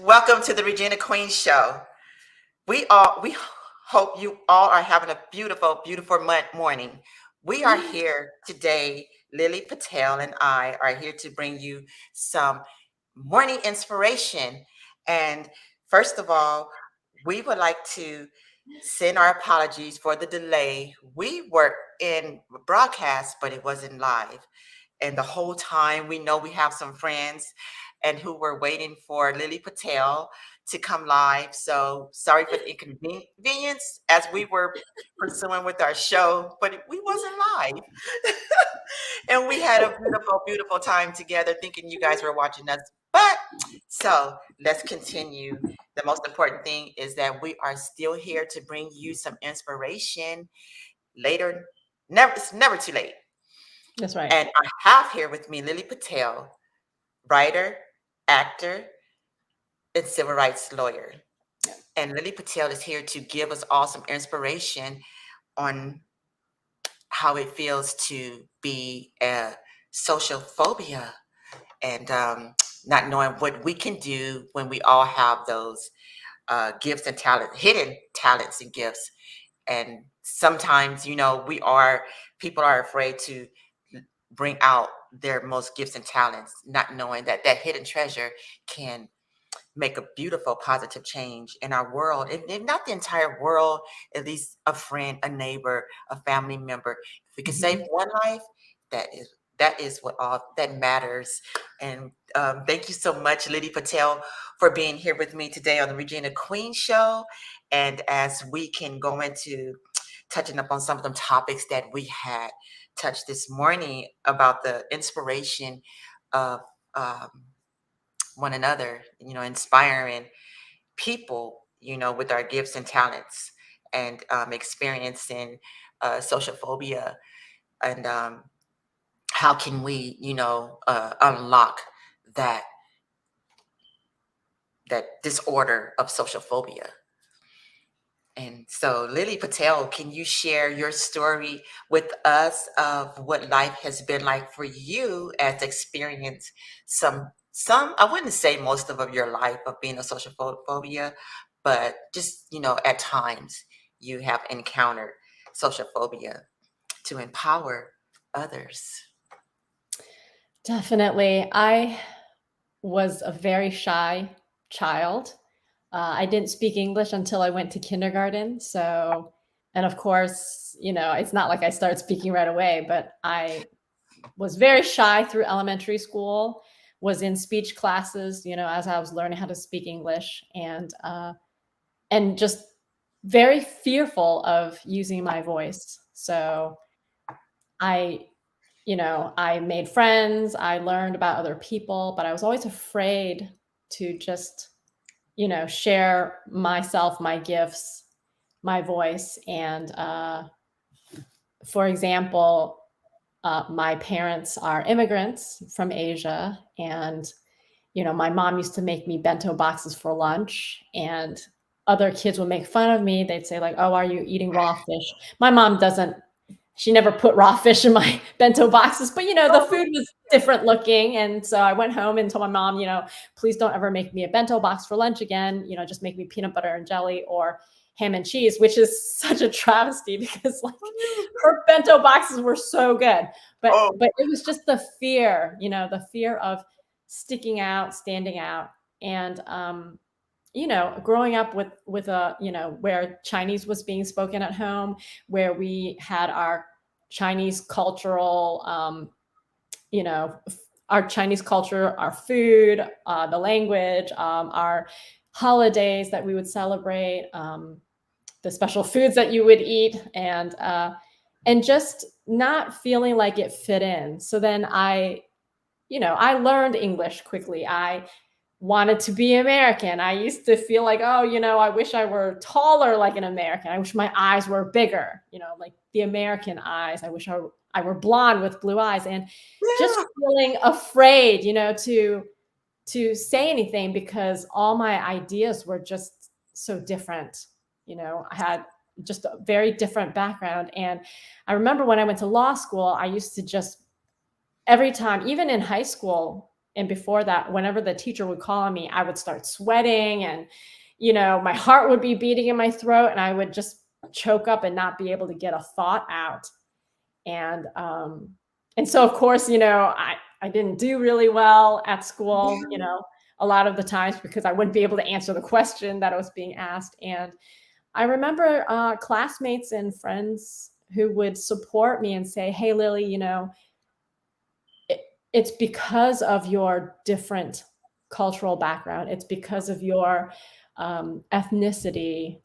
Welcome to the Regina Queen Show. We hope you all are having a beautiful, beautiful morning. We are here today. Lily Patel and I are here to bring you some morning inspiration. And first of all, we would like to send our apologies for the delay. We were in broadcast, but it wasn't live. And the whole time, we know we have some friends and who were waiting for Lily Patel to come live. So sorry for the inconvenience as we were pursuing with our show, but we wasn't live. And we had a beautiful, beautiful time together thinking you guys were watching us. But so let's continue. The most important thing is that we are still here to bring you some inspiration later. It's never too late. That's right. And I have here with me Lily Patel, writer, actor, and civil rights lawyer. And Lily Patel is here to give us all some inspiration on how it feels to be a social phobia and not knowing what we can do when we all have those gifts and talent, hidden talents and gifts. And sometimes, people are afraid to bring out their most gifts and talents, not knowing that that hidden treasure can make a beautiful positive change in our world. If not the entire world, at least a friend, a neighbor, a family member. If we can save one life, that is what all that matters. And thank you so much, Lily Patel, for being here with me today on the Regina Queen Show. And as we can go into touching up on some of the topics that we had touched this morning about the inspiration of one another, inspiring people, with our gifts and talents and experiencing social phobia and how can we, unlock that disorder of social phobia. And so, Lily Patel, can you share your story with us of what life has been like for you as experience some I wouldn't say most of your life of being a social phobia, but just, at times you have encountered social phobia to empower others. Definitely. I was a very shy child. I didn't speak English until I went to kindergarten. So, and of course, it's not like I started speaking right away, but I was very shy through elementary school, was in speech classes, as I was learning how to speak English, and just very fearful of using my voice. So I I made friends, I learned about other people, but I was always afraid to just, share myself, my gifts, my voice. And for example, my parents are immigrants from Asia. And, my mom used to make me bento boxes for lunch. And other kids would make fun of me. They'd say, like, oh, are you eating raw fish? My mom doesn't She never put raw fish in my bento boxes, but the Oh, food was different looking. And so I went home and told my mom, please don't ever make me a bento box for lunch again. Just make me peanut butter and jelly or ham and cheese, which is such a travesty because like her bento boxes were so good. But oh, but it was just the fear of sticking out, standing out. And growing up with a where Chinese was being spoken at home, where we had our Chinese cultural our Chinese culture, our food, the language, our holidays that we would celebrate, the special foods that you would eat, and just not feeling like it fit in. So then I learned English quickly. I wanted to be American. I used to feel like, oh, I wish I were taller like an American. I wish my eyes were bigger, like the American eyes. I wish I were blonde with blue eyes, and just yeah. feeling afraid, to say anything because all my ideas were just so different. I had just a very different background. And I remember when I went to law school, I used to just every time, even in high school, And before that, whenever the teacher would call on me, I would start sweating and, my heart would be beating in my throat and I would just choke up and not be able to get a thought out. And so of course, I didn't do really well at school, a lot of the times because I wouldn't be able to answer the question that I was being asked. And I remember classmates and friends who would support me and say, "Hey, Lily, it's because of your different cultural background. It's because of your ethnicity.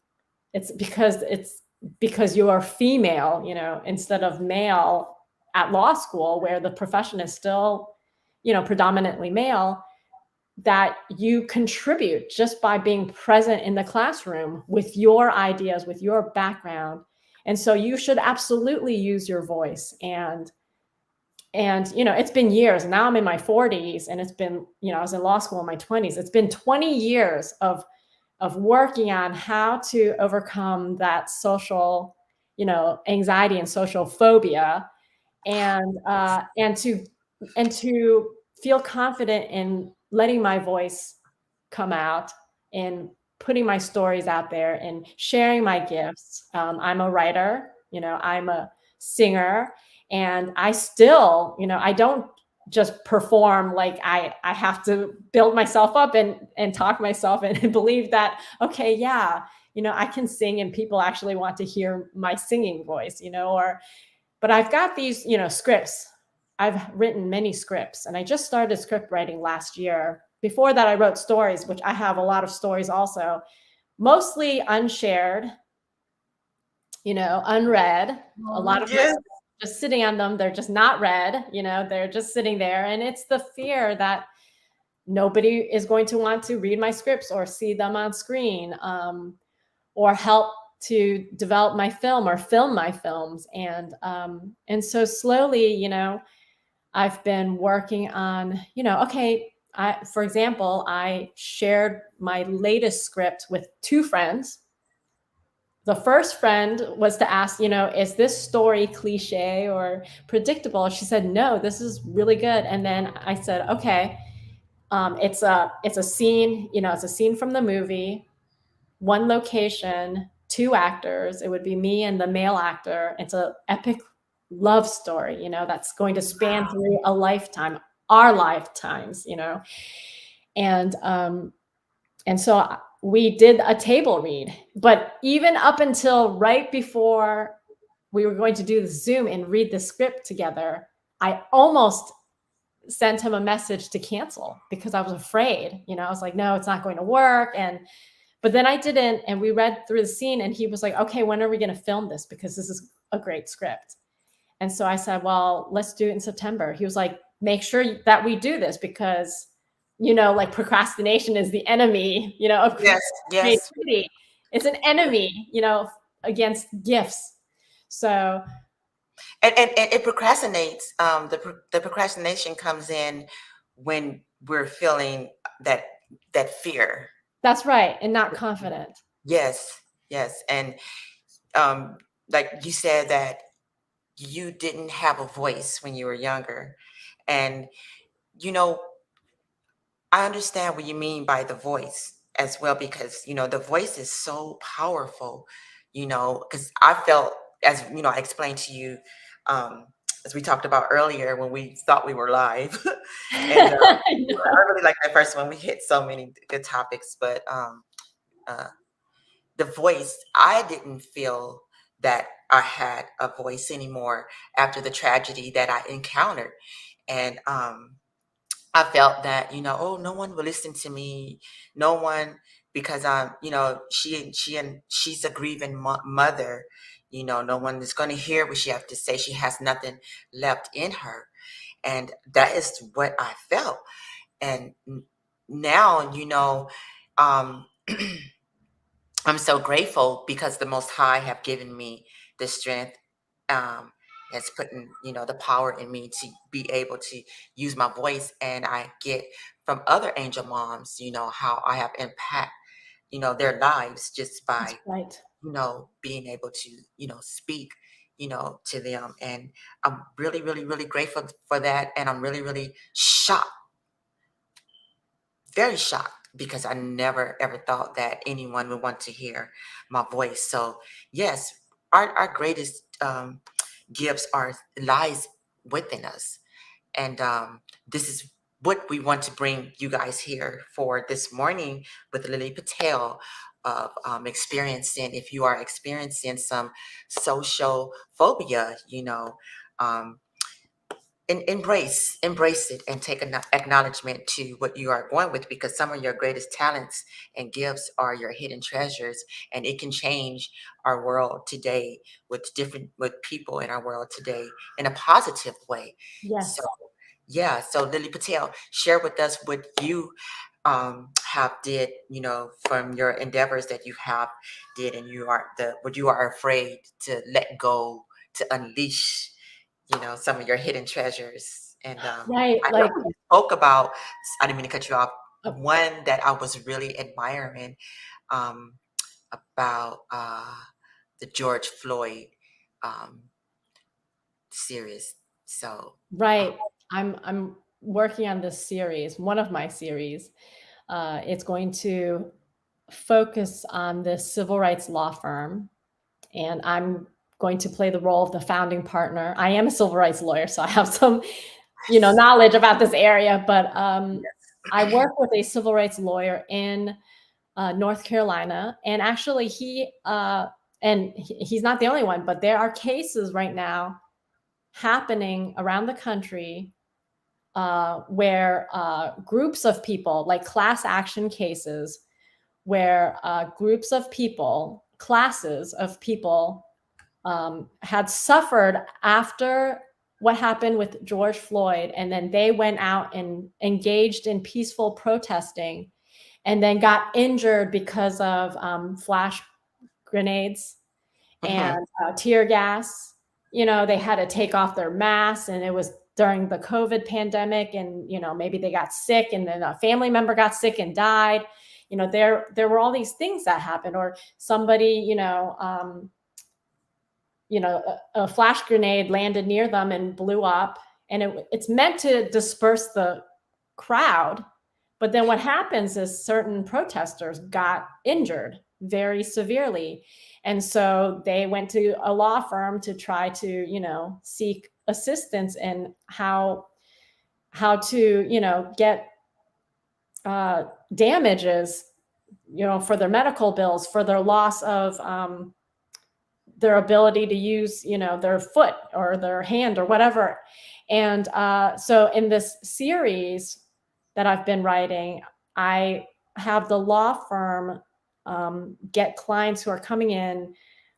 It's because you are female, instead of male at law school, where the profession is still, predominantly male, that you contribute just by being present in the classroom with your ideas, with your background. And so you should absolutely use your voice." And it's been years. Now I'm in my 40s, and it's been, I was in law school in my 20s. It's been 20 years of working on how to overcome that social, anxiety and social phobia, and to feel confident in letting my voice come out and putting my stories out there and sharing my gifts. I'm a writer, I'm a singer, and I still, I don't just perform. Like I have to build myself up and talk myself and believe that, okay, yeah, I can sing and people actually want to hear my singing voice, but I've got these, scripts. I've written many scripts, and I just started script writing last year. Before that, I wrote stories, which I have a lot of stories also, mostly unshared, unread. A lot of my Yes. just sitting on them. They're just not read, they're just sitting there. And it's the fear that nobody is going to want to read my scripts or see them on screen, or help to develop my film or film my films. And so slowly, I've been working on, okay, for example, I shared my latest script with two friends. The first friend was to ask, is this story cliche or predictable? She said, no, this is really good. And then I said, okay, it's a scene, it's a scene from the movie, one location, two actors. It would be me and the male actor. It's a epic love story, that's going to span Wow. through a lifetime, our lifetimes, and so we did a table read. But even up until right before we were going to do the Zoom and read the script together, I almost sent him a message to cancel because I was afraid. I was like, no, it's not going to work. But then I didn't, and we read through the scene, and he was like, okay, when are we going to film this? Because this is a great script. And so I said, well, let's do it in September. He was like, make sure that we do this because, like procrastination is the enemy, of Yes. Yes. creativity. It's an enemy, against gifts. So And it procrastinates. The procrastination comes in when we're feeling that fear. that's right. And not confident. Yes. Yes. And um, like you said that you didn't have a voice when you were younger, and you know I understand what you mean by the voice as well, because the voice is so powerful. Because I felt, as I explained to you, um, as we talked about earlier when we thought we were live, and I I know. really like that first one. We hit so many good topics, but uh, the voice, I didn't feel that I had a voice anymore after the tragedy that I encountered, and I felt that, oh, no one will listen to me. No one, because she's a grieving mother. No one is going to hear what she has to say. She has nothing left in her, and that is what I felt. And now, um, I'm so grateful because the Most High have given me the strength, um, has put in, the power in me to be able to use my voice. And I get from other angel moms, how I have impact, their lives just That's by, right. being able to, speak, to them. And I'm really, really, really grateful for that. And I'm really, really shocked very shocked because I never ever thought that anyone would want to hear my voice. So yes, our greatest gifts are lies within us. And this is what we want to bring you guys here for this morning with Lily Patel of experiencing, if you are experiencing some social phobia, um, embrace it and take an acknowledgement to what you are going with, because some of your greatest talents and gifts are your hidden treasures, and it can change our world today with people in our world today in a positive way. So Yes. yeah, so Lily Patel, share with us what you have did, from your endeavors that you have did, and what you are afraid to let go, to unleash, some of your hidden treasures. And Right. I know Like, you spoke about, I didn't mean to cut you off, oh, one that I was really admiring, um, about the George Floyd um, series. So, right. I'm working on this series, one of my series. It's going to focus on this civil rights law firm, and I'm going to play the role of the founding partner. I am a civil rights lawyer, so I have some, knowledge about this area. But I work with a civil rights lawyer in North Carolina, and actually he's not the only one, but there are cases right now happening around the country where groups of people, like class action cases, where groups of people, classes of people, had suffered after what happened with George Floyd, and then they went out and engaged in peaceful protesting, and then got injured because of flash grenades mhm, and tear gas. They had to take off their masks, and it was during the COVID pandemic, and maybe they got sick, and then a family member got sick and died. There were all these things that happened, or somebody, a flash grenade landed near them and blew up, and it's meant to disperse the crowd. But then what happens is certain protesters got injured very severely. And so they went to a law firm to try to, seek assistance in how to, get damages, for their medical bills, for their loss of their ability to use, their foot or their hand or whatever. And so in this series that I've been writing, I have the law firm get clients who are coming in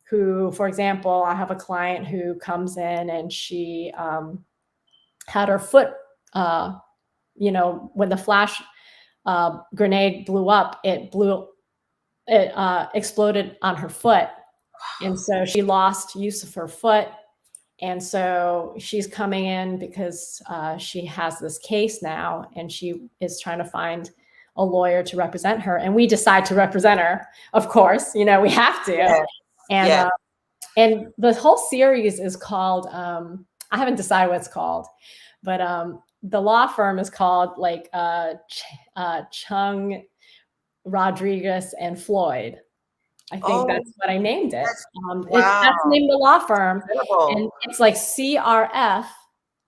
who, for example, I have a client who comes in and she had her foot, when the flash grenade blew up, it exploded on her foot. And so she lost use of her foot. And so she's coming in because she has this case now, and she is trying to find a lawyer to represent her. And we decide to represent her, of course. We have to. yeah, And yeah. and the whole series is called. I haven't decided what it's called, but the law firm is called like Chung, Rodriguez, and Floyd. I think Oh, that's what I named it. that's That's wow, the name of the law firm, and incredible. it's like CRF.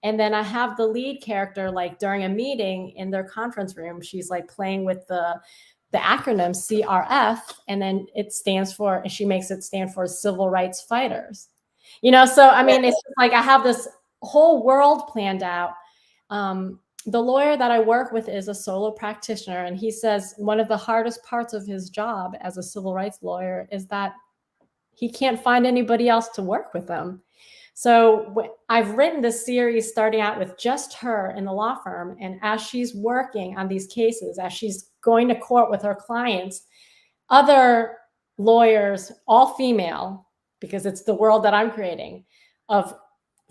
And then I have the lead character, like during a meeting in their conference room, she's like playing with the acronym CRF, and then it stands for, and she makes it stand for Civil Rights Fighters. So I Yeah. mean, it's just like I have this whole world planned out. The lawyer that I work with is a solo practitioner, and he says one of the hardest parts of his job as a civil rights lawyer is that he can't find anybody else to work with him. So I've written this series starting out with just her in the law firm, and as she's working on these cases, as she's going to court with her clients, other lawyers, all female, because it's the world that I'm creating, of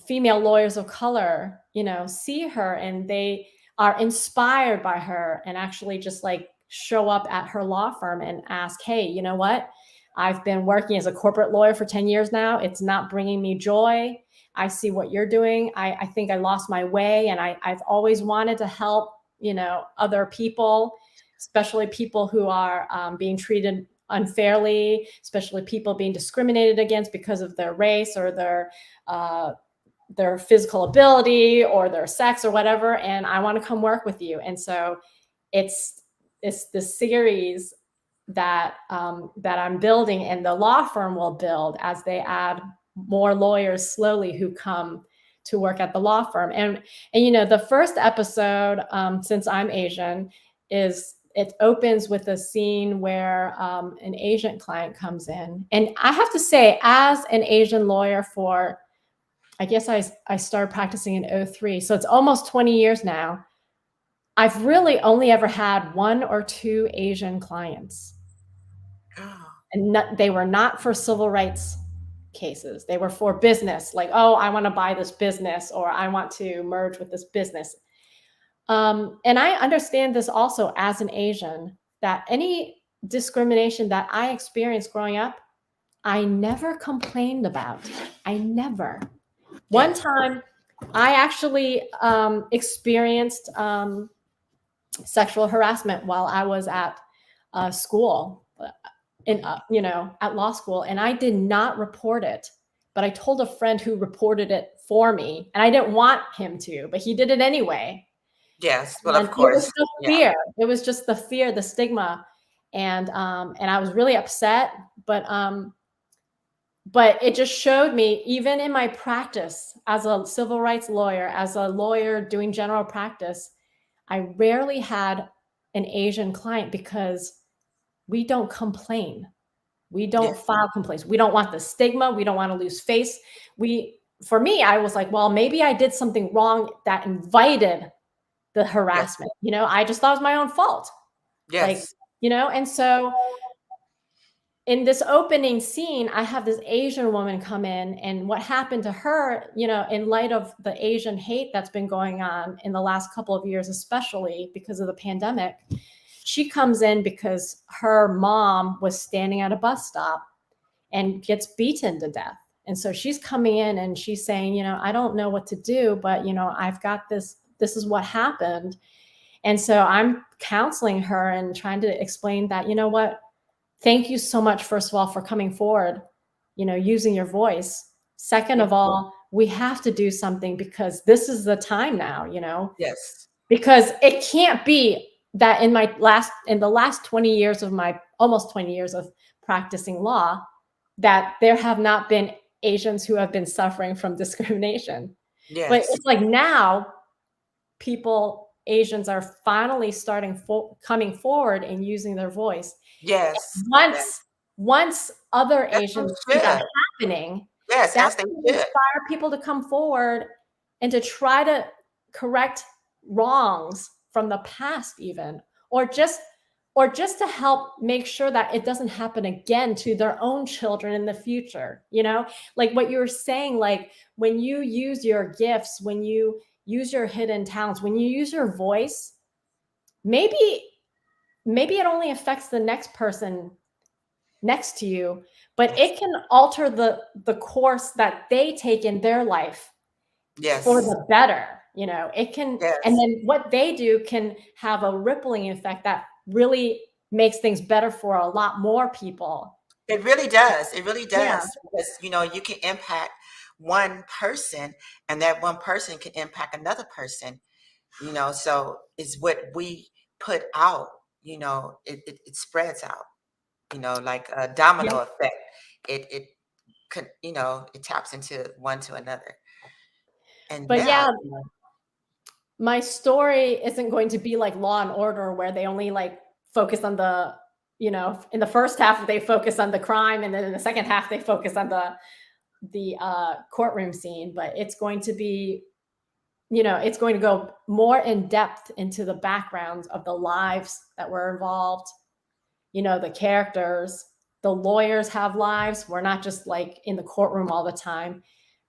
female lawyers of color, see her, and they are inspired by her, and actually just like show up at her law firm and ask, hey, you know what? I've been working as a corporate lawyer for 10 years now. It's not bringing me joy. I see what you're doing. I think I lost my way, and I've always wanted to help, other people. especially people who are being treated unfairly, especially people being discriminated against because of their race or their physical ability or their sex or whatever. And I want to come work with you. And so it's the series that that I'm building, and the law firm will build as they add more lawyers slowly who come to work at the law firm. And you know, the first episode, since I'm Asian, it opens with a scene where an Asian client comes in. And I have to say, as an Asian lawyer for, I guess I started practicing in 2003, so it's almost 20 years now, I've really only ever had 1 or 2 Asian clients. And they were not for civil rights cases. They were for business, like, oh, I want to buy this business, or I want to merge with this business. And I understand this also as an Asian, that any discrimination that I experienced growing up, I never complained about. I never. One time, I actually experienced sexual harassment while I was at school, at law school, and I did not report it. But I told a friend who reported it for me, and I didn't want him to, but he did it anyway. Yes, well, And of course. it was the fear. It was just the fear, the stigma, and I was really upset. But it just showed me, even in my practice as a civil rights lawyer, as a lawyer doing general practice, I rarely had an Asian client because we don't complain. We don't file complaints. We don't want the stigma. We don't want to lose face. For me, I was like, well, maybe I did something wrong that invited the harassment. You know, I just thought it was my own fault. Like, you know, and so in this opening scene, I have this Asian woman come in, and what happened to her, you know, in light of the Asian hate that's been going on in the last couple of years, especially because of the pandemic, she comes in because her mom was standing at a bus stop and gets beaten to death. And so she's coming in and she's saying, you know, I don't know what to do, but, you know, I've got this is what happened. And so I'm counseling her and trying to explain that, you know what, thank you so much, first of all, for coming forward, you know, using your voice. Second of all, we have to do something because this is the time now, you know? Yes. Because it can't be that in the last 20 years of almost 20 years of practicing law, that there have not been Asians who have been suffering from discrimination. Yes. But it's like now Asians are finally coming forward and using their voice. Yes. Once other Asians see that happening, that's going to inspire people to come forward and to try to correct wrongs from the past, even, or just to help make sure that it doesn't happen again to their own children in the future. You know, like what you were saying, like when you use your gifts, when you use your hidden talents, when you use your voice, maybe it only affects the next person next to you, but it can alter the course that they take in their life for the better. You know, it can, and then what they do can have a rippling effect that really makes things better for a lot more people. It really does. It really does. Because, you know, you can impact one person, and that one person can impact another person, you know, so it's what we put out, you know, it spreads out, you know, like a domino effect. It could, you know, it taps into one to another. But my story isn't going to be like Law and Order, where they only like focus on the, you know, in the first half they focus on the crime, and then in the second half they focus on the courtroom scene. But it's going to be, you know, it's going to go more in depth into the backgrounds of the lives that were involved, you know, the characters. The lawyers have lives. We're not just like in the courtroom all the time.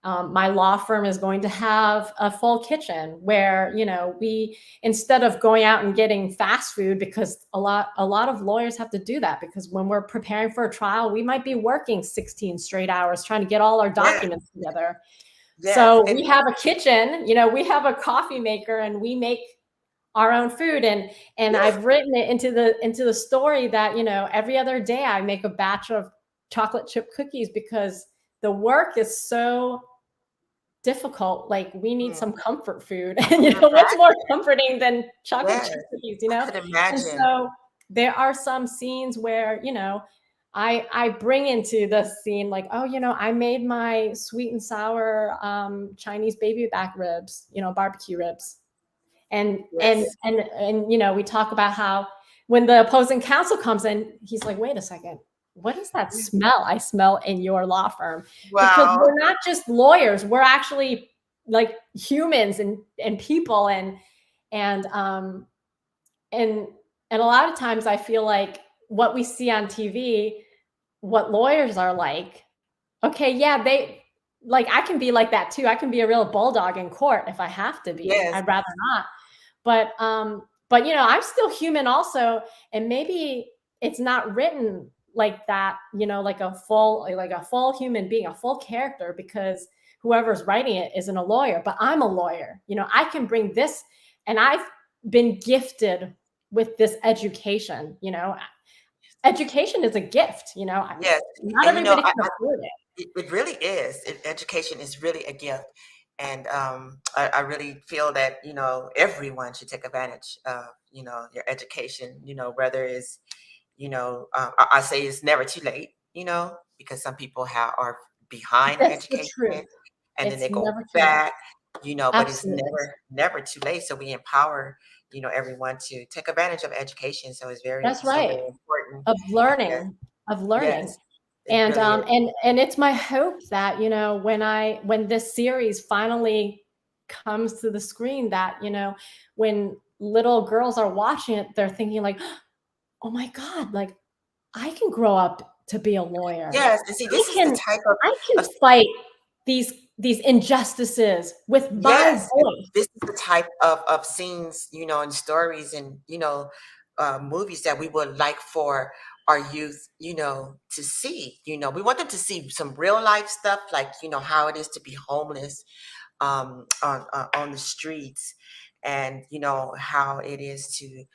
My law firm is going to have a full kitchen where, you know, we, instead of going out and getting fast food, because a lot of lawyers have to do that, because when we're preparing for a trial, we might be working 16 straight hours trying to get all our documents together. So we have a kitchen, you know, we have a coffee maker, and we make our own food. And I've written it into the story that, every other day I make a batch of chocolate chip cookies because the work is so difficult. Like, we need some comfort food. And what's more comforting than chocolate Yes, chip cookies, I could And imagine. so there are some scenes where, I bring into the scene like, oh, I made my sweet and sour Chinese baby back ribs, barbecue ribs. Yes. And we talk about how when the opposing counsel comes in, he's like, wait a second, what is that smell I smell in your law firm? Because Wow. we're not just lawyers, we're actually like humans and people. And and a lot of times I feel like what we see on TV, what lawyers are like, okay, yeah, like, I can be like that too. I can be a real bulldog in court if I have to be. Yes. I'd rather not. But I'm still human also, and maybe it's not written like that, like a full human being, a full character, because whoever's writing it isn't a lawyer, but I'm a lawyer. I can bring this, and I've been gifted with this education. Education is a gift. Yes. Not And everybody can afford it. it really is. Education is really a gift. And I really feel that, everyone should take advantage of, your education, whether it's, I say it's never too late, because some people are behind in That's the education truth. and then It's they go never too late. back, but it's Absolutely. never too late. So we empower, everyone to take advantage of education. So That's it's so right. very important. Of Yes. learning, of learning. Yes. It And really is. and it's my hope that, when this series finally comes to the screen, that, when little girls are watching it, they're thinking like, oh my God, like, I can grow up to be a lawyer. Yes, and see, I this is the can type I can of fight these injustices with my yes, and voice. this is the type of scenes, and stories and, movies that we would like for our youth, to see. We want them to see some real life stuff, like, how it is to be homeless, on the streets, and, how it is to,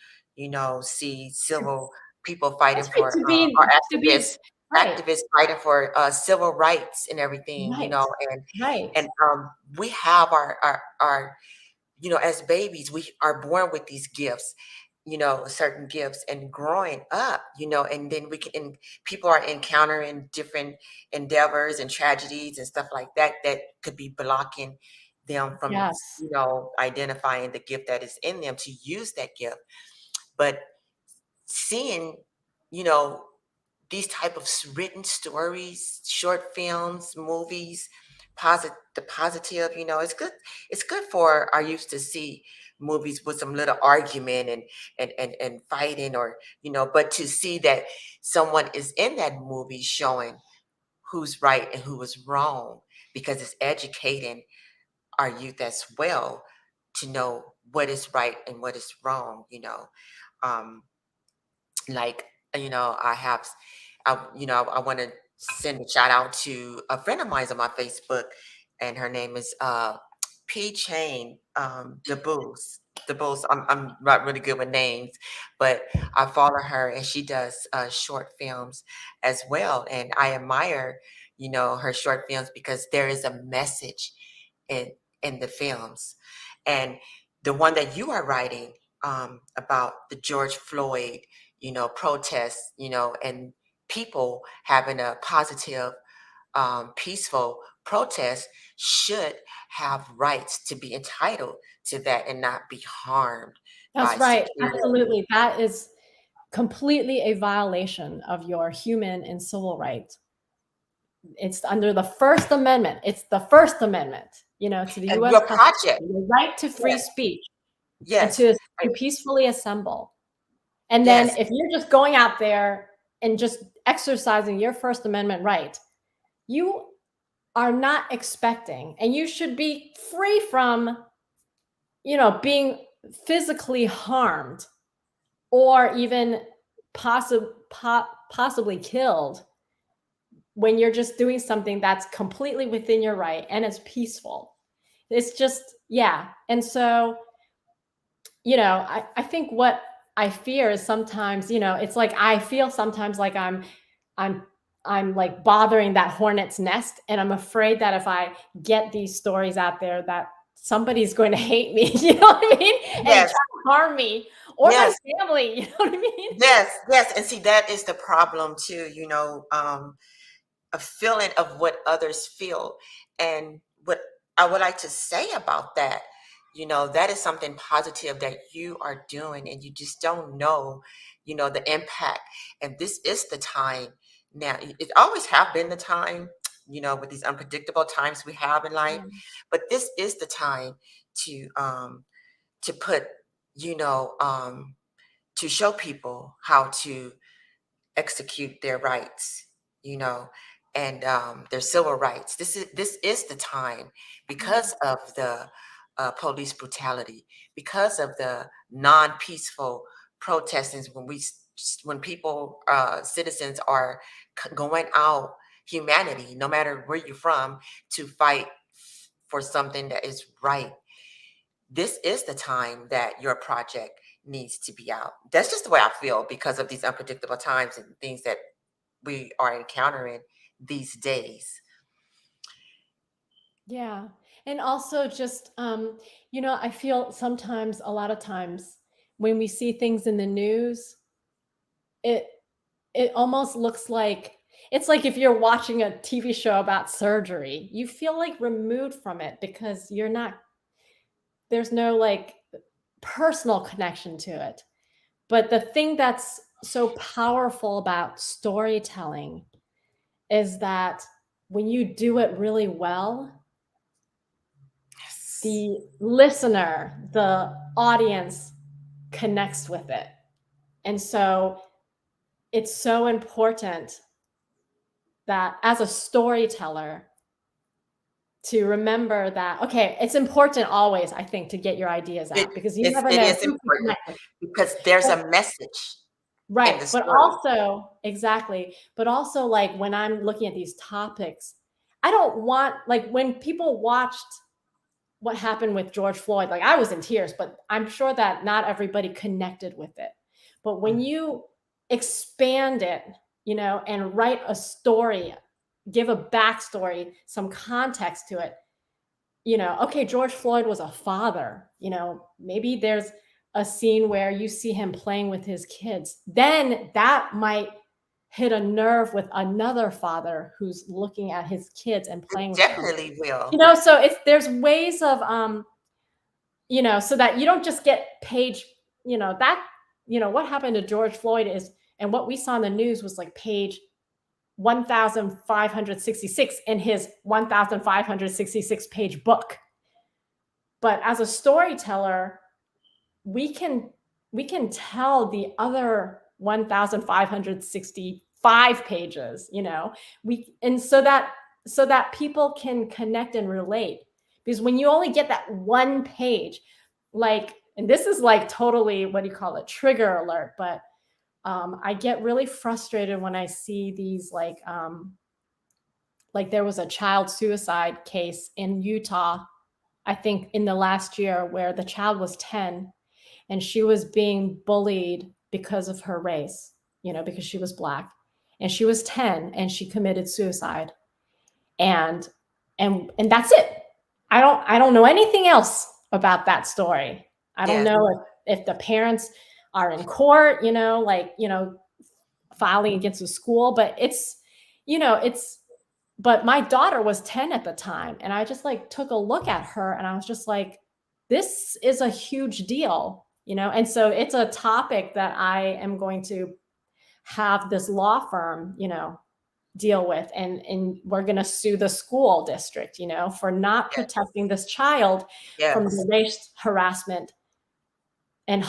see civil people fighting That's right, for, our to be right, activists fighting for, civil rights and everything, right, and right. and we have our as babies, we are born with these gifts, certain gifts, and growing up, and then people are encountering different endeavors and tragedies and stuff like that that could be blocking them from, Yes. identifying the gift that is in them to use that gift. But seeing, you know, these type of written stories, short films, movies, the positive, it's good for our youth to see movies with some little argument and fighting, or, but to see that someone is in that movie showing who's right and who is wrong, because it's educating our youth as well to know what is right and what is wrong. Um, like, I have I want to send a shout out to a friend of mine's on my Facebook, and her name is P Chain, the Boost. The Boost. I'm not really good with names, but I follow her, and she does short films as well, and I admire, her short films, because there is a message in the films. And the one that you are writing, about the George Floyd, protests, and people having a positive, peaceful protest, should have rights to be entitled to that and not be harmed That's by right, security. absolutely. That is completely a violation of your human and civil rights. It's under the First Amendment. It's the First Amendment, to the And US your Constitution, project, the right to free yes, speech and yes, to peacefully assemble. And then yes, if you're just going out there and just exercising your First Amendment right, you are not expecting, and you should be free from, being physically harmed, or even possibly killed, when you're just doing something that's completely within your right and it's peaceful. It's just, yeah. And so I think what I fear is sometimes, it's like I feel sometimes like I'm I'm like bothering that hornet's nest, and I'm afraid that if I get these stories out there that somebody's going to hate me, you know what I mean? And Yes, try to harm me or my yes, family, you know what I mean? yes, yes. And see, that is the problem too, a feeling of what others feel. And what I would like to say about that, that is something positive that you are doing, and you just don't know, the impact. And this is the time now. It always have been the time, with these unpredictable times we have in life, Yeah. but this is the time to put, you know, to show people how to execute their rights, you know, and their civil rights. This is the time, Yeah. because of the police brutality, because of the non-peaceful protestings. When people, citizens are going out, humanity, no matter where you're from, to fight for something that is right. This is the time that your project needs to be out. That's just the way I feel, because of these unpredictable times and things that we are encountering these days. Yeah. And also just I feel sometimes a lot of times when we see things in the news, it it almost looks like it's like if you're watching a TV show about surgery, you feel like removed from it because there's no like personal connection to it. But the thing that's so powerful about storytelling is that when you do it really well, Yes. the listener, the audience connects with it. And so it's so important that as a storyteller to remember that, okay, it's important always, I think, to get your ideas It out because you is never it know is who to important, connect with. because there's But a message in right, the but story. also exactly, but also, like, when I'm looking at these topics, I don't want like, when people watched what happened with George Floyd, like, I was in tears, but I'm sure that not everybody connected with it. But when Mm. you expand it, and write a story, give a backstory, some context to it, okay, George Floyd was a father, maybe there's a scene where you see him playing with his kids. Then that might hit a nerve with another father who's looking at his kids and It playing with them. definitely will. So it's there's ways of so that you don't just get page, that what happened to George Floyd is and what we saw in the news was like page 1566 in his 1566 page book. But as a storyteller, we can we can tell the other 1565 pages, we and so that people can connect and relate. Because when you only get that one page, like, and this is like totally, what do you call it, trigger alert, but I get really frustrated when I see these like there was a child suicide case in Utah, I think in the last year, where the child was 10 and she was being bullied because of her race, because she was black. And she was 10 and she committed suicide. And and that's it. I don't know anything else about that story. I don't Yes, know if the parents are in court, filing against the school, but it's but my daughter was 10 at the time, and I just, like, took a look at her, and I was just like, "This is a huge deal," and so it's a topic that I am going to have this law firm, deal with, and we're gonna sue the school district, for not yes, protecting this child from yes, the race harassment and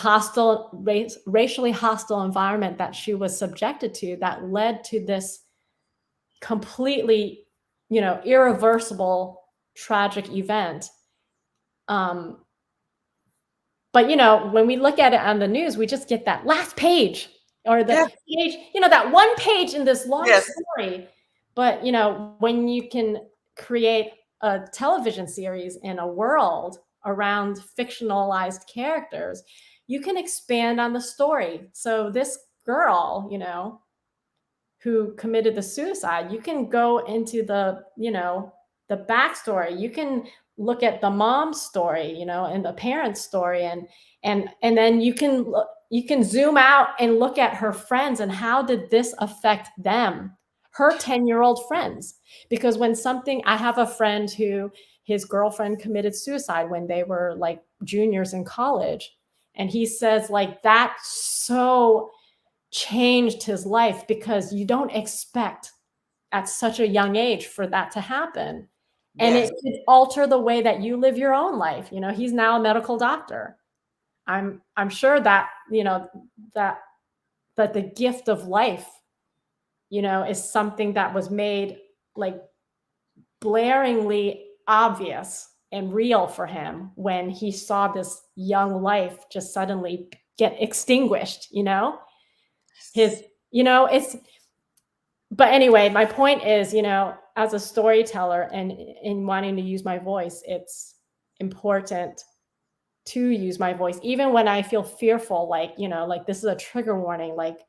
racially hostile environment that she was subjected to that led to this completely, irreversible tragic event. Um, but when we look at it on the news, we just get that last page or the yes, page, that one page in this long yes, story. But when you can create a television series in a world around fictionalized characters, you can expand on the story. So this girl, who committed the suicide, you can go into the backstory. You can look at the mom's story, and the parents' story, and then you can zoom out and look at her friends and how did this affect them, her 10-year-old friends. Because when something, I have a friend who his girlfriend committed suicide when they were like juniors in college, and he says like that so changed his life, because you don't expect at such a young age for that to happen. And Yes. it could alter the way that you live your own life. He's now a medical doctor. I'm sure that, that that the gift of life, is something that was made like blaringly obvious and real for him when he saw this young life just suddenly get extinguished, his, it's, but anyway, my point is, as a storyteller and in wanting to use my voice, it's important to use my voice, even when I feel fearful, like this is a trigger warning. Like,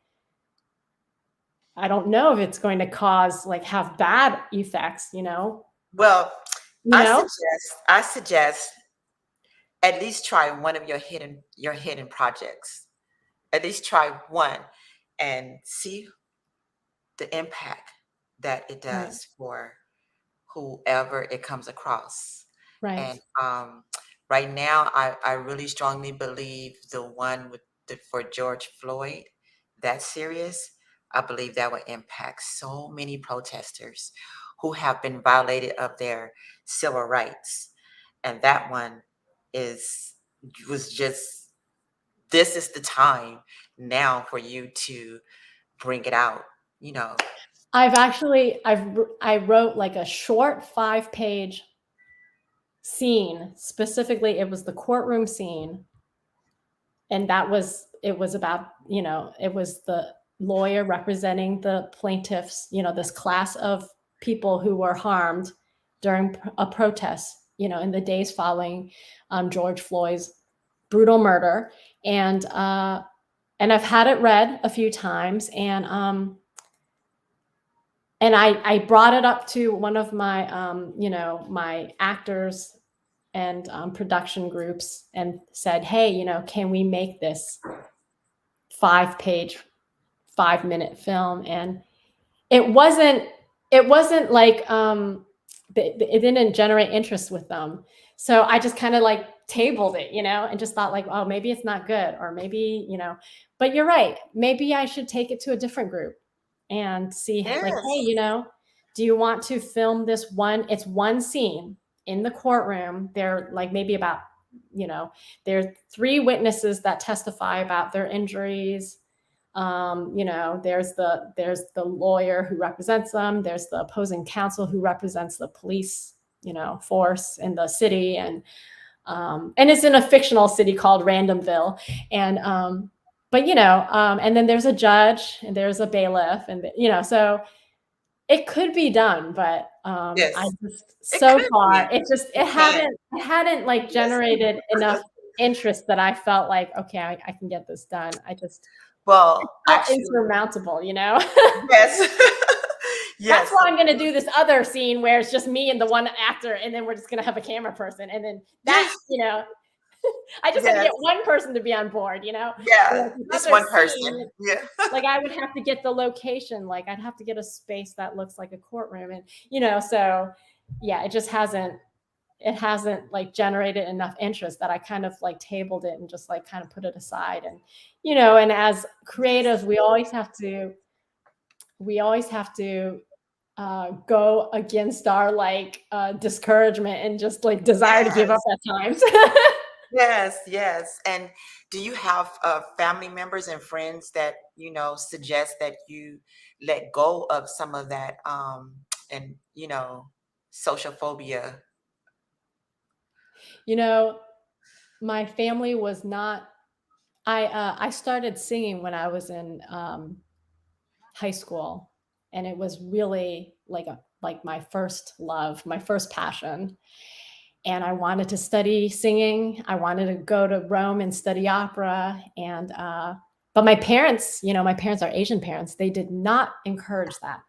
I don't know if it's going to cause, like, have bad effects, Well, you know? I suggest at least try one of your hidden projects. At least try one and see the impact that it Right, does for whoever it comes across. right. And right now, I really strongly believe the one for George Floyd, that serious, I believe that would impact so many protesters who have been violated of their civil rights. And that one is was just, this is the time now for you to bring it out, you know. I wrote like a short 5-page scene. Specifically, it was the courtroom scene, and it was about, it was the lawyer representing the plaintiffs, this class of people who were harmed during a protest, in the days following George Floyd's brutal murder. And I've had it read a few times, and I brought it up to one of my my actors and production groups and said, hey, can we make this 5-page, 5-minute film? And it wasn't like it didn't generate interest with them. So I just kind of like tabled it, and just thought like, oh, maybe it's not good, or maybe, but you're right, maybe I should take it to a different group and see like, hey, Yes. do you want to film this it's one scene in the courtroom. They're like maybe about, there are 3 witnesses that testify about their injuries. There's the lawyer who represents them. There's the opposing counsel who represents the police, force in the city. And it's in a fictional city called Randomville. And, but, and then there's a judge and there's a bailiff, and, so it could be done, but, I Yes. just, It so could far, be. it Can. hadn't like Yes. generated enough interest that I felt like, okay, I can get this done. I just Well, felt actually, insurmountable, yes. That's Yes. why I'm gonna do this other scene where it's just me and the one actor, and then we're just gonna have a camera person, and then that, Yes. I just have to Yes. get one person to be on board, Yeah. Whereas this Just other one scene, person. Yeah. like I would have to get the location, like I'd have to get a space that looks like a courtroom, and so yeah, it hasn't like generated enough interest that I kind of like tabled it and just like kind of put it aside. And and as creatives, we always have to go against our like discouragement and just like desire to give up Yes. at times. Yes. Yes. And do you have family members and friends that, suggest that you let go of some of that and, social phobia? you know, my family was not. I started singing when I was in high school, and it was really like my first love, my first passion. and I wanted to study singing. I wanted to go to Rome and study opera. And, but my parents, my parents are Asian parents. They did not encourage that.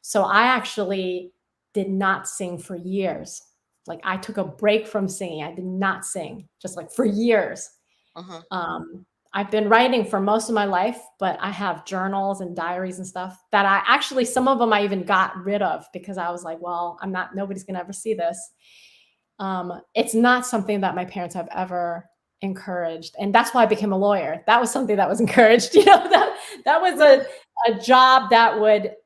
So I actually did not sing for years. Like I took a break from singing. I did not sing just like for years. Mhm. I've been writing for most of my life, but I have journals and diaries and stuff that I actually, some of them I even got rid of because I was like, well, nobody's going to ever see this. It's not something that my parents have ever encouraged. And that's why I became a lawyer. That was something that was encouraged. That was a job that would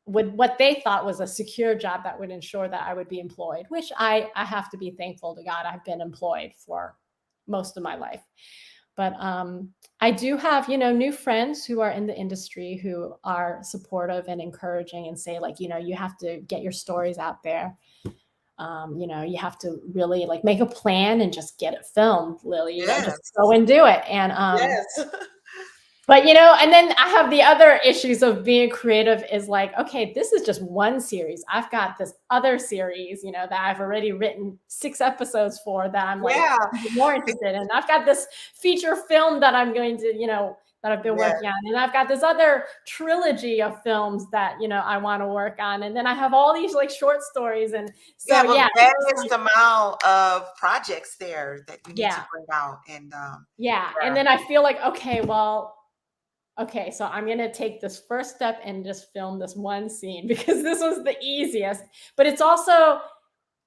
what they thought was a secure job that would ensure that I would be employed, which I have to be thankful to God. I've been employed for most of my life. But I do have, new friends who are in the industry who are supportive and encouraging and say like, you have to get your stories out there. You have to really like make a plan and just get it filmed, Lily, just Yes. go and do it. And Yes. but and then I have the other issues of being creative is like, okay, this is just one series. I've got this other series, that I've already written 6 episodes for that I'm like Yeah. more interested in. I've got this feature film that I'm going to, that I've been Yeah. working on. And I've got this other trilogy of films that, I want to work on. And then I have all these like short stories. And You so, have a yeah. vast amount of projects there that you need to Yeah. bring out. And Yeah. And then I feel like, okay, so I'm going to take this first step and just film this one scene because this was the easiest. But it's also,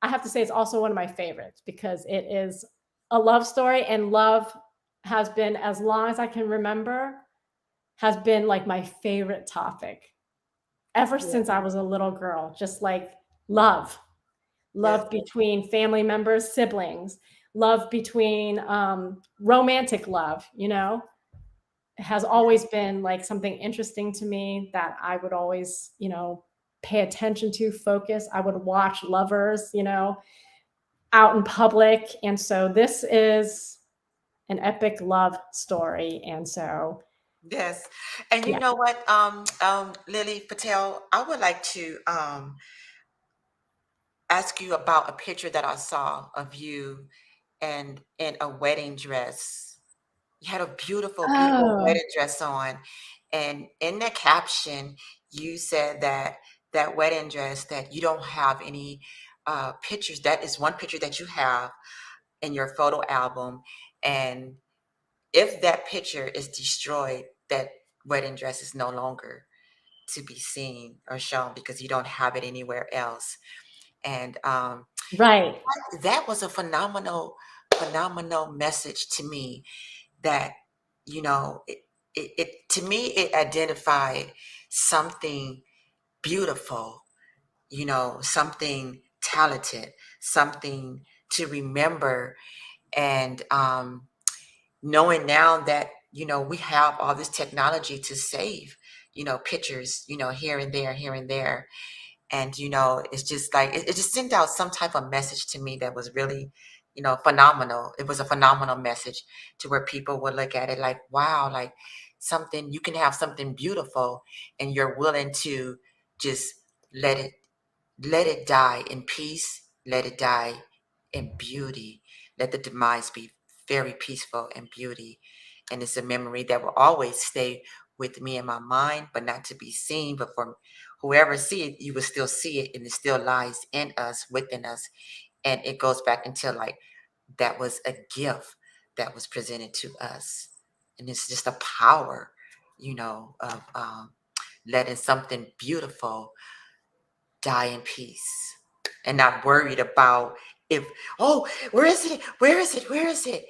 I have to say, it's also one of my favorites because it is a love story, and love has been, as long as I can remember, has been like my favorite topic ever yeah. since I was a little girl. Just like love Yes. between family members, siblings, love between romantic love, has always been like something interesting to me that I would always, pay attention to, focus. I would watch lovers, out in public. And so this is an epic love story. And so, Yes. And you yeah. know what, Lily Patel, I would like to ask you about a picture that I saw of you and in a wedding dress. You had a beautiful, beautiful Oh, wedding dress on. And in the caption, you said that that wedding dress, that you don't have any pictures. That is one picture that you have in your photo album. And if that picture is destroyed, that wedding dress is no longer to be seen or shown because you don't have it anywhere else. And right. that was a phenomenal, phenomenal message to me that, it to me, it identified something beautiful, something talented, something to remember. And knowing now that, we have all this technology to save, pictures, here and there. And, it's just like, it just sent out some type of message to me that was really, phenomenal. It was a phenomenal message to where people would look at it like, wow, like something, you can have something beautiful and you're willing to just let it, let it die in peace, let it die in beauty, let the demise be very peaceful and beauty. And it's a memory that will always stay with me in my mind, but not to be seen. But for whoever see it, you will still see it, and it still lies in us, within us. And it goes back until like that was a gift that was presented to us. And it's just a power, of letting something beautiful die in peace and not worried about if, oh, where is it? Where is it? Where is it?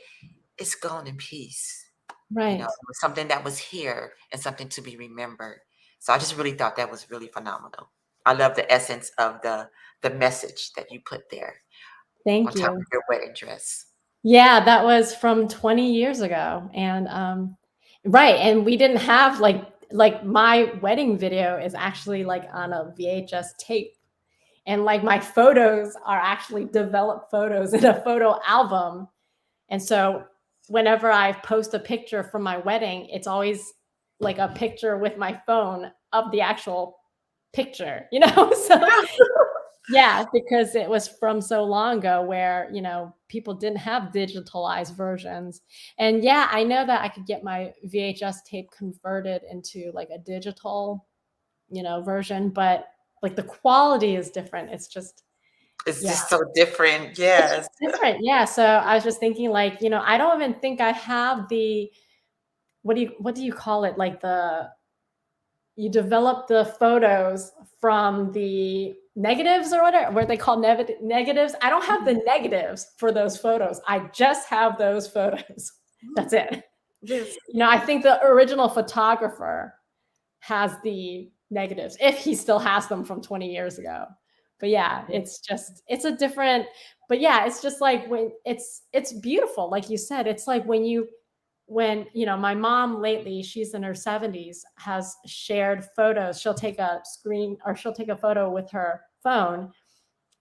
It's gone in peace. It Right. was something that was here and something to be remembered. So I just really thought that was really phenomenal. I love the essence of the message that you put there on Thank top of you. your wedding dress. Yeah, that was from 20 years ago. And right, and we didn't have like my wedding video is actually like on a VHS tape. And like my photos are actually developed photos in a photo album. And so whenever I post a picture from my wedding, it's always like a picture with my phone of the actual picture, So Yeah, because it was from so long ago where, people didn't have digitalized versions. And yeah, I know that I could get my VHS tape converted into like a digital, version, but like the quality is different. It's just, It's yeah, just so different. it's just Yes. different. Yeah. So I was just thinking like, I don't even think I have the, what do you call it? Like you develop the photos from the negatives or whatever, what they call negatives. I don't have the negatives for those photos. I just have those photos. That's it. Yes. I think the original photographer has the negatives if he still has them from 20 years ago. But yeah, it's a different, but yeah, it's just like when it's beautiful. Like you said, it's like when my mom lately, she's in her 70s, has shared photos. She'll take a screen or she'll take a photo with her phone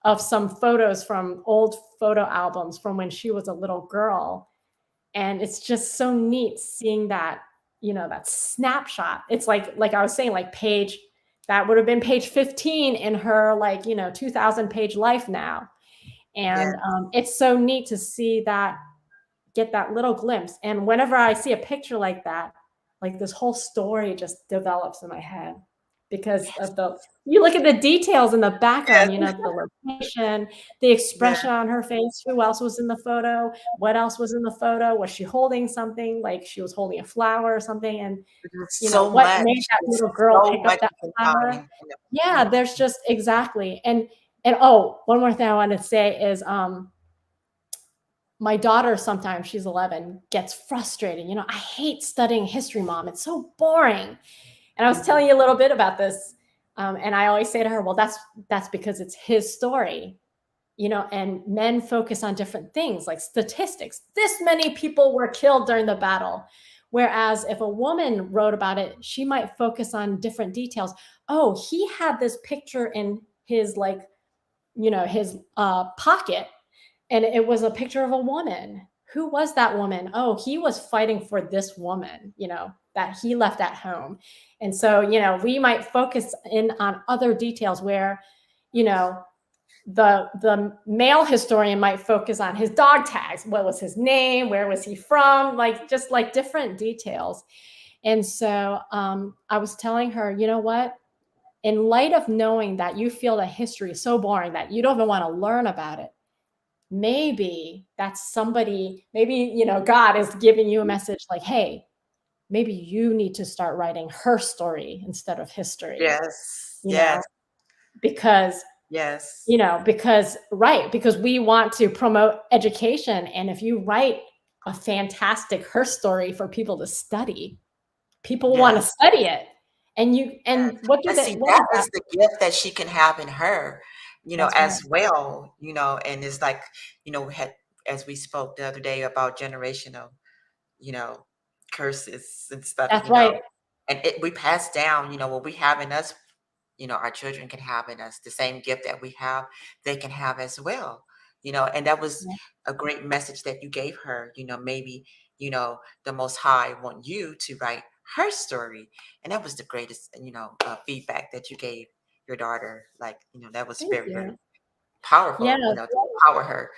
of some photos from old photo albums from when she was a little girl. And it's just so neat seeing that, that snapshot. It's like I was saying, like that would have been page 15 in her 2000 page life now. Yeah. And it's so neat to see that, get that little glimpse. And whenever I see a picture like that, like this whole story just develops in my head because of you look at the details in the background, Yes. the location, the Yeah. expression on her face, who else was in the photo, what else was in the photo, was she holding something, like she was holding a flower or something, and There's so what much. made that There's little girl so pick up much that you can flower. find. Yeah, Mhm. there's just exactly. And oh, one more thing I wanted to say is my daughter, sometimes she's 11, gets frustrated. I hate studying history, mom. It's so boring. And I was Mhm. telling you a little bit about this. And I always say to her, well, that's because it's his story, and men focus on different things like statistics. This many people were killed during the battle. Whereas if a woman wrote about it, she might focus on different details. Oh, he had this picture in his his pocket, and it was a picture of a woman. Who was that woman? Oh, he was fighting for this woman, that he left at home. And so, we might focus in on other details where, you know, the male historian might focus on his dog tags. What was his name? Where was he from? Like just like different details. And so I was telling her, you know what? In light of knowing that you feel that history is so boring that you don't even want to learn about it, maybe that's somebody, maybe, God is giving you a message like, hey, maybe you need to start writing her story instead of history, Yes. you Yes. know, because, Yes. because we want to promote education. And if you write a fantastic her story for people to study, people want to Yes. study it. And what do And they, see, what that is that? is the gift that she can have in her, That's right. as well, and it's like, we had, as we spoke the other day about generational, you know, curses and stuff, That's right. and we pass down, what we have in us, our children can have in us the same gift that we have, they can have as well, and that was Yeah. a great message that you gave her, maybe, the Most High want you to write her story. And that was the greatest, feedback that you gave your daughter. Like, that was Thank very, very you. powerful, Yeah. to empower her,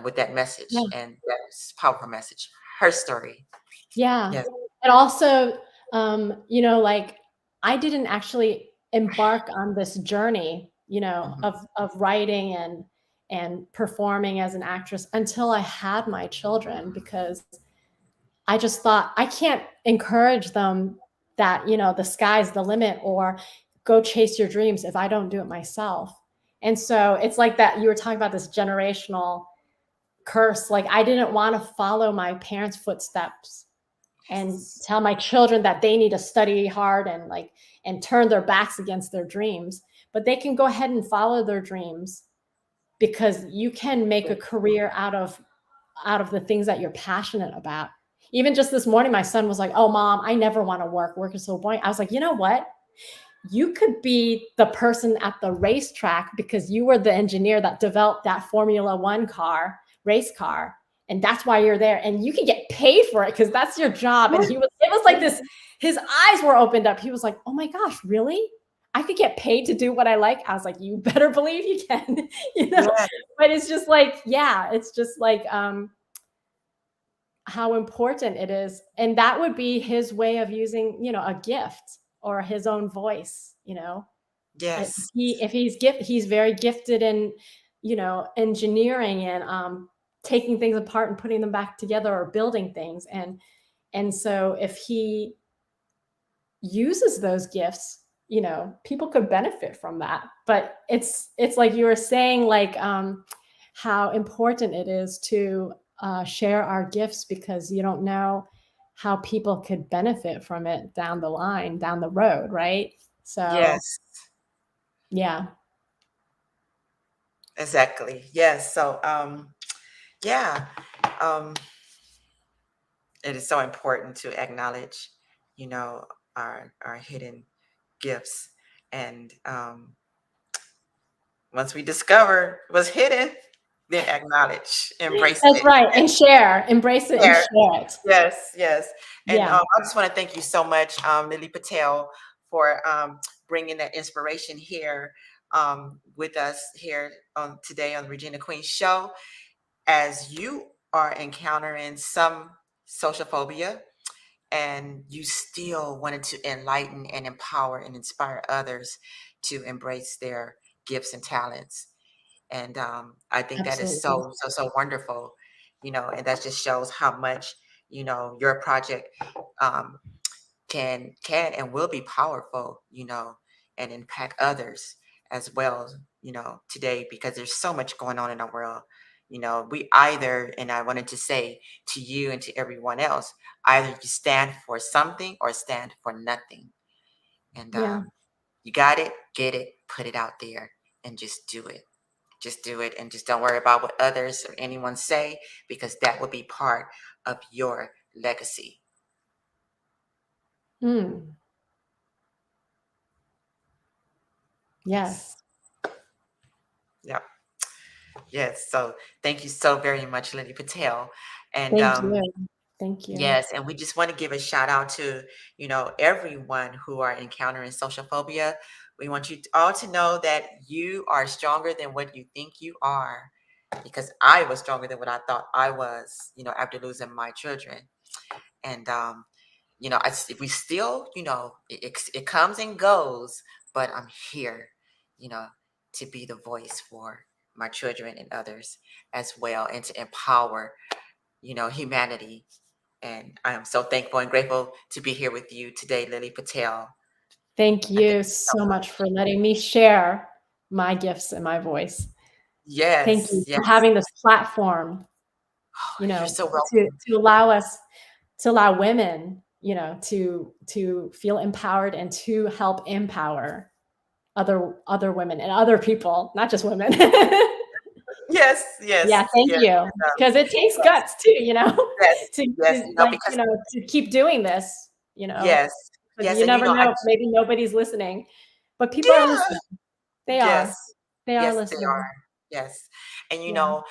with that message. Yeah. And that was powerful message, her story. Yeah. Yes. And also, like I didn't actually embark on this journey, Mhm. of writing and performing as an actress until I had my children, because I just thought I can't encourage them that, the sky's the limit or go chase your dreams if I don't do it myself. And so it's like that you were talking about this generational curse. Like I didn't want to follow my parents' footsteps and Yes. tell my children that they need to study hard and turn their backs against their dreams, but they can go ahead and follow their dreams, because you can make a career out of the things that you're passionate about. Even just this morning my son was like, oh mom, I never want to work is so boring. I was like, you know what, you could be the person at the racetrack because you were the engineer that developed that Formula One race car. And that's why you're there. And you can get paid for it because that's your job. And it was like this, his eyes were opened up. He was like, oh my gosh, really? I could get paid to do what I like. I was like, you better believe you can, you know. Yeah. But it's just like, yeah, it's just like how important it is. And that would be his way of using, a gift or his own voice, Yes. he's very gifted in, engineering and taking things apart and putting them back together or building things. And so if he uses those gifts, people could benefit from that. But it's like you were saying, like how important it is to share our gifts, because you don't know how people could benefit from it down the line, down the road, right? So Yes. yeah. Exactly. Yes. So, yeah, um, it is so important to acknowledge, you know, our hidden gifts, and once we discover what's hidden, then acknowledge, embrace That's it, right. And share, embrace it and and share. share it. Yes, yes. And Yeah. I just want to thank you so much, Lily Patel, for bringing that inspiration here with us here on today on the Regina Queen Show. As you are encountering some social phobia and you still wanted to enlighten and empower and inspire others to embrace their gifts and talents. And I think that is Absolutely. so wonderful, and that just shows how much, your project um, can and will be powerful, and impact others as well, today, because there's so much going on in our world. We either, and I wanted to say to you and to everyone else, either you stand for something or stand for nothing. And Yeah. you got it, get it, put it out there, and just do it. Just do it, and just don't worry about what others or anyone say, because that will be part of your legacy. Mm. Yes. Yes. Yep. Yes. So thank you so very much, Lily Patel. And Thank you. Thank you. yes, and we just want to give a shout out to, everyone who are encountering social phobia. We want you all to know that you are stronger than what you think you are, because I was stronger than what I thought I was, after losing my children. And we still, it comes and goes, but I'm here, you know, to be the voice for my children and others as well, and to empower, humanity. And I am so thankful and grateful to be here with you today, Lily Patel. Thank I thank you you so so much. much for letting me share my gifts and my voice. Thank Yes, you for yes. having this platform, Oh, you're so to welcome. allow us, to allow women, to feel empowered and to help empower other women and other people, not just women. Yes, yes, Yeah, thank yes, you, because it takes yes, guts too, yes, yes, to like, because to keep doing this, yes, because yes, you and never I know, maybe nobody's listening, but people are yeah. listening. They Yes, are. They are yes, they listening. are. Yes. And Yeah.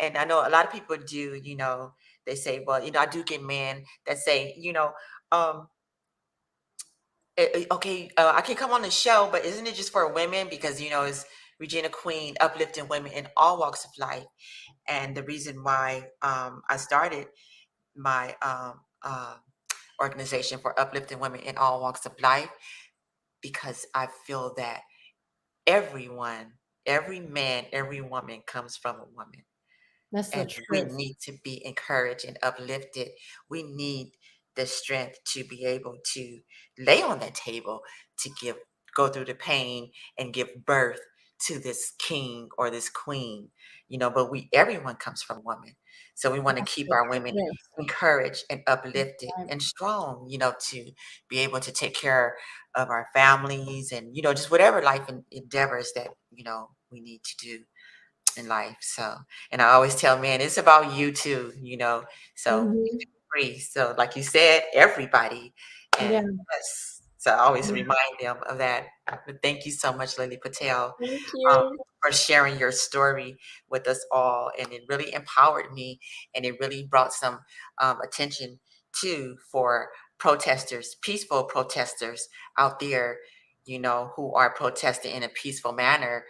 and I know a lot of people do, they say, well, I do get men that say, um, okay, I can come on the show, but isn't it just for women? Because, it's Regina Queen uplifting women in all walks of life. And the reason why I started my organization for uplifting women in all walks of life, because I feel that everyone, every man, every woman comes from a woman. That's the And we truth. need to be encouraged and uplifted. We need the strength to be able to lay on that table, to go through the pain and give birth to this king or this queen, but everyone comes from a woman. So we want to That's keep the our women truth. encouraged and uplifted Right. and strong, to be able to take care of our families, and, just whatever life endeavors that, we need to do in life. So, and I always tell men, it's about you too, so you Mhm. feel free. So, like you said, everybody. Yeah. And yes, so I always Yeah. remind them of that. But thank you so much, Lily Patel, Thank um, you. for sharing your story with us all. And it really empowered me, and it really brought some attention too for protesters, peaceful protesters out there, who are protesting in a peaceful manner,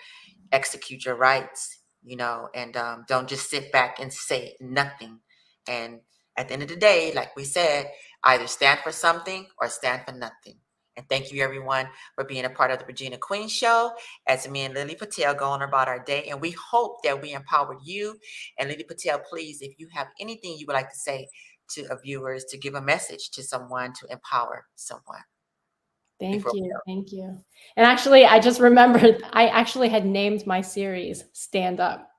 execute your rights, and don't just sit back and say nothing. And at the end of the day, like we said, either stand for something or stand for nothing. And thank you, everyone, for being a part of the Regina Queen Show as me and Lily Patel go on about our day. And we hope that we empowered you. And Lily Patel, please, if you have anything you would like to say to our viewers, to give a message to someone, to empower someone. Thank you. Thank you. And actually, I just remembered I actually had named my series Stand Up.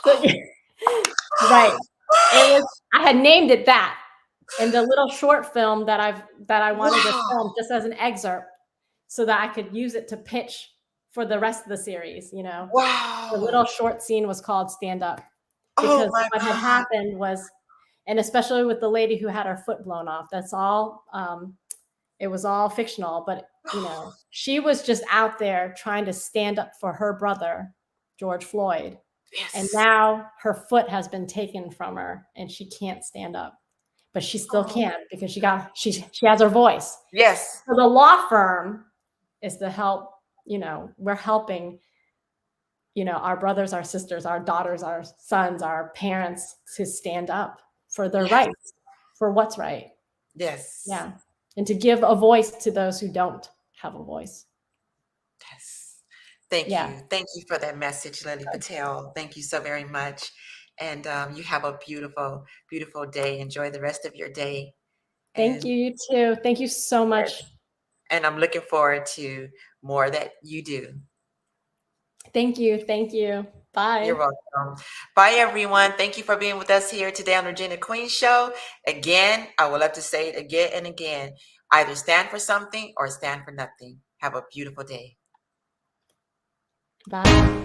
So, right. I had named it that. And the little short film that I wanted to film just as an excerpt so that I could use it to pitch for the rest of the series, Wow. The little short scene was called Stand Up. Oh Because my what had God. happened was, and especially with the lady who had her foot blown off, that's all, it was all fictional, but she was just out there trying to stand up for her brother, George Floyd. Yes. And now her foot has been taken from her and she can't stand up, but she still can because she has her voice. Yes. So the law firm is to help, we're helping, our brothers, our sisters, our daughters, our sons, our parents to stand up for their rights, for what's right. Yes. Yeah. And to give a voice to those who don't have a voice. Yes. Thank you. Thank you for that message, Lily Patel. Thank you so very much. And you have a beautiful, beautiful day. Enjoy the rest of your day. Thank you. You too. Thank you so much. And I'm looking forward to more that you do. Thank you. Thank you. Bye. You're welcome. Bye, everyone. Thank you for being with us here today on the Regina Queen Show. Again, I would love to say it again and again. Either stand for something or stand for nothing. Have a beautiful day. Bye.